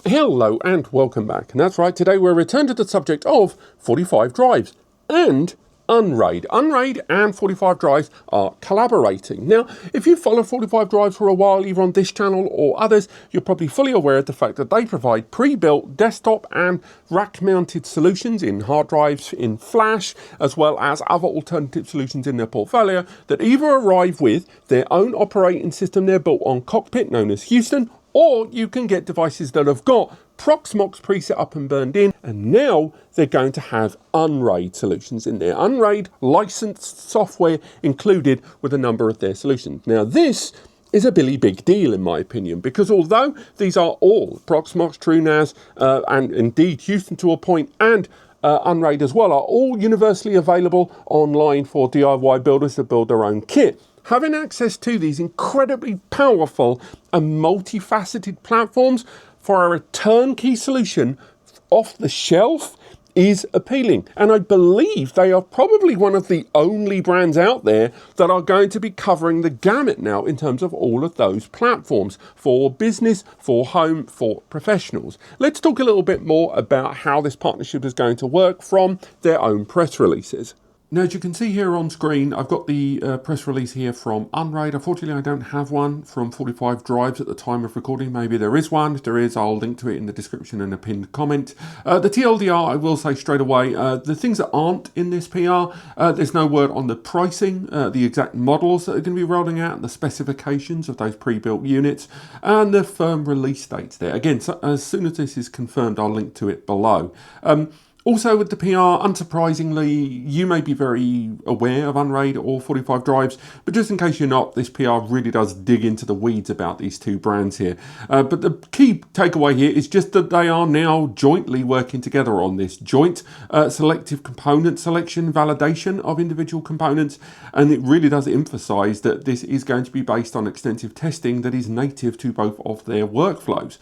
Hello and welcome back. And that's right, today we're returning to the subject of 45 drives and UnRAID. UnRAID and 45 drives are collaborating. Now, if you follow 45 drives for a while, either on this channel or others, you're probably fully aware of the fact that they provide pre-built desktop and rack-mounted solutions in hard drives, in flash, as well as other alternative solutions in their portfolio that either arrive with their own operating system they're built on cockpit known as Houston, or you can get devices that have got Proxmox preset up and burned in, and now they're going to have UnRAID solutions in there. UnRAID licensed software included with a number of their solutions. Now this is a really big deal in my opinion, because although these are all Proxmox, TrueNAS, and indeed Houston to a point, and UnRAID as well, are all universally available online for DIY builders to build their own kit. Having access to these incredibly powerful and multifaceted platforms for a turnkey solution off the shelf is appealing. And I believe they are probably one of the only brands out there that are going to be covering the gamut now in terms of all of those platforms for business, for home, for professionals. Let's talk a little bit more about how this partnership is going to work from their own press releases. Now, as you can see here on screen, I've got the press release here from UnRAID. Unfortunately, I don't have one from 45 drives at the time of recording. Maybe there is one. If there is, I'll link to it in the description and a pinned comment. The TLDR, I will say straight away, the things that aren't in this PR, there's no word on the pricing, the exact models that are going to be rolling out, the specifications of those pre-built units, and the firm release dates there. Again, so as soon as this is confirmed, I'll link to it below. Also with the PR, unsurprisingly, you may be very aware of UnRAID or 45 drives, but just in case you're not, this PR really does dig into the weeds about these two brands here. But the key takeaway here is just that they are now jointly working together on this joint selective component selection, validation of individual components, and it really does emphasize that this is going to be based on extensive testing that is native to both of their workflows.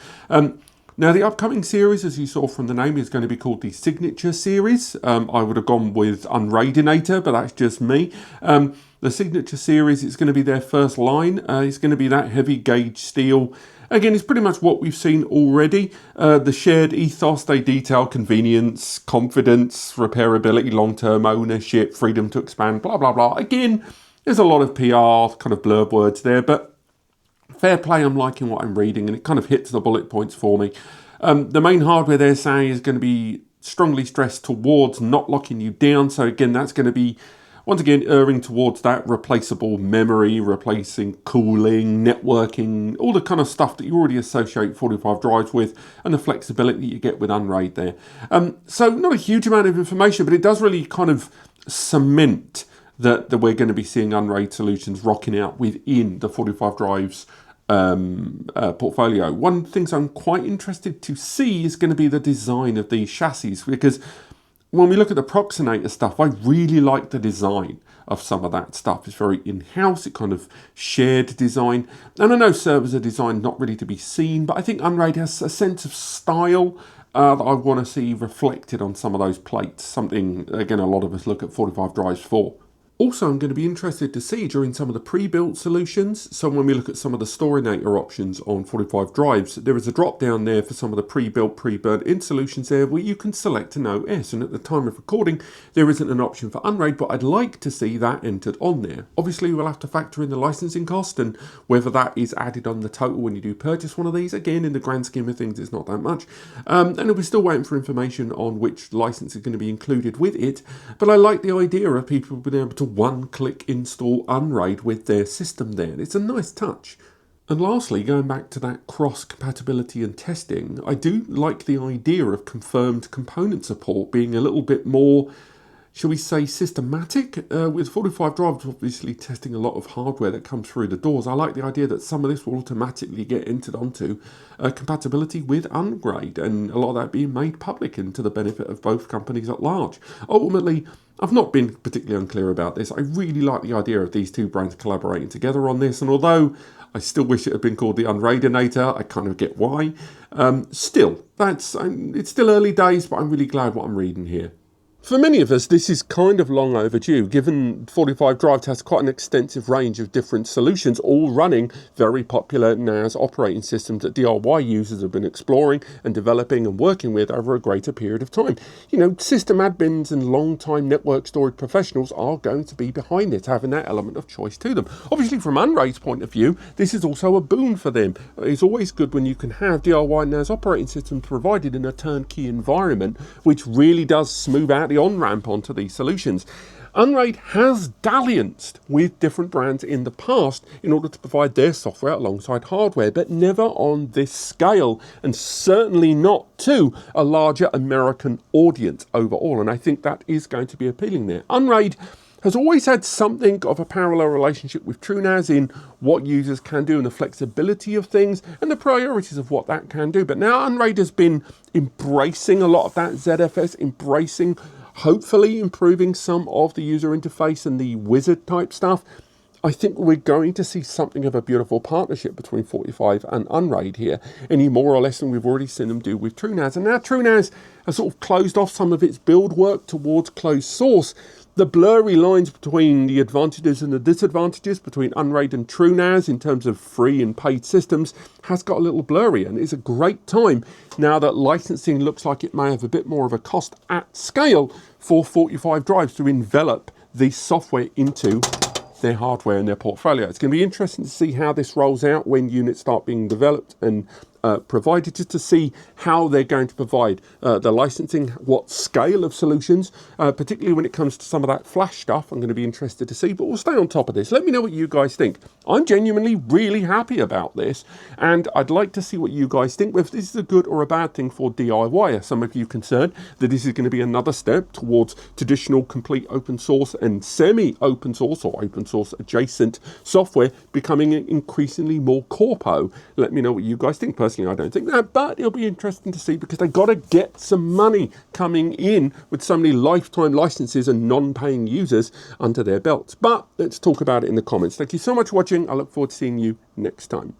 Now, the upcoming series, as you saw from the name, is going to be called the Signature Series. I would have gone with UnRAIDinator, but that's just me. The Signature Series is going to be their first line. It's going to be that heavy gauge steel. Again, it's pretty much what we've seen already. The shared ethos, they detail convenience, confidence, repairability, long-term ownership, freedom to expand, blah, blah, blah. Again, there's a lot of PR kind of blurb words there, but fair play, I'm liking what I'm reading, and it kind of hits the bullet points for me. The main hardware they're saying is going to be strongly stressed towards not locking you down. So again, that's going to be, once again, erring towards that replaceable memory, replacing cooling, networking, all the kind of stuff that you already associate 45 drives with, and the flexibility you get with UnRAID there. So not a huge amount of information, but it does really kind of cement that we're going to be seeing UnRAID solutions rocking out within the 45 drives portfolio. One thing I'm quite interested to see is going to be the design of these chassis, because when we look at the Proxinator stuff, I really like the design of some of that stuff. It's very in-house, it kind of shared design. And I know servers are designed not really to be seen, but I think UnRAID has a sense of style that I want to see reflected on some of those plates. Something, again, a lot of us look at 45 drives for. Also, I'm going to be interested to see during some of the pre-built solutions, so when we look at some of the Storinator options on 45 drives, there is a drop down there for some of the pre-built, pre-burnt in solutions there where you can select an OS, and at the time of recording, there isn't an option for UnRAID, but I'd like to see that entered on there. Obviously, we'll have to factor in the licensing cost and whether that is added on the total when you do purchase one of these. Again, in the grand scheme of things, it's not that much. And we're still waiting for information on which license is going to be included with it, but I like the idea of people being able to one-click install UnRAID with their system there. It's a nice touch. And lastly, going back to that cross-compatibility and testing, I do like the idea of confirmed component support being a little bit more, shall we say, systematic. With 45 drives obviously testing a lot of hardware that comes through the doors, I like the idea that some of this will automatically get entered onto compatibility with UnRAID, and a lot of that being made public and to the benefit of both companies at large. Ultimately, I've not been particularly unclear about this. I really like the idea of these two brands collaborating together on this, and although I still wish it had been called the UnRAIDinator, I kind of get why. Still, it's still early days, but I'm really glad what I'm reading here. For many of us, this is kind of long overdue, given 45Drives has quite an extensive range of different solutions, all running very popular NAS operating systems that DIY users have been exploring and developing and working with over a greater period of time. You know, system admins and long-time network storage professionals are going to be behind it, having that element of choice to them. Obviously, from UnRAID's point of view, this is also a boon for them. It's always good when you can have DIY NAS operating systems provided in a turnkey environment, which really does smooth out the on-ramp onto these solutions. UnRAID has dallianced with different brands in the past in order to provide their software alongside hardware, but never on this scale, and certainly not to a larger American audience overall. And I think that is going to be appealing there. UnRAID has always had something of a parallel relationship with TrueNAS in what users can do and the flexibility of things and the priorities of what that can do. But now UnRAID has been embracing a lot of that ZFS, embracing, hopefully improving some of the user interface and the wizard type stuff. I think we're going to see something of a beautiful partnership between 45 and UnRAID here, any more or less than we've already seen them do with TrueNAS. And now TrueNAS has sort of closed off some of its build work towards closed source. The blurry lines between the advantages and the disadvantages between UnRAID and TrueNAS in terms of free and paid systems has got a little blurry, and it's a great time now that licensing looks like it may have a bit more of a cost at scale for 45Drives to envelop the software into their hardware and their portfolio. It's going to be interesting to see how this rolls out when units start being developed and provided, just to see how they're going to provide the licensing, what scale of solutions, particularly when it comes to some of that flash stuff. I'm going to be interested to see, but we'll stay on top of this. Let me know what you guys think. I'm genuinely really happy about this, and I'd like to see what you guys think, whether this is a good or a bad thing for DIY. Are some of you concerned that this is going to be another step towards traditional complete open source and semi-open source or open source adjacent software becoming increasingly more corpo? Let me know what you guys think. Personally, I don't think that, but it'll be interesting to see because they've got to get some money coming in with so many lifetime licenses and non-paying users under their belts. But let's talk about it in the comments. Thank you so much for watching. I look forward to seeing you next time.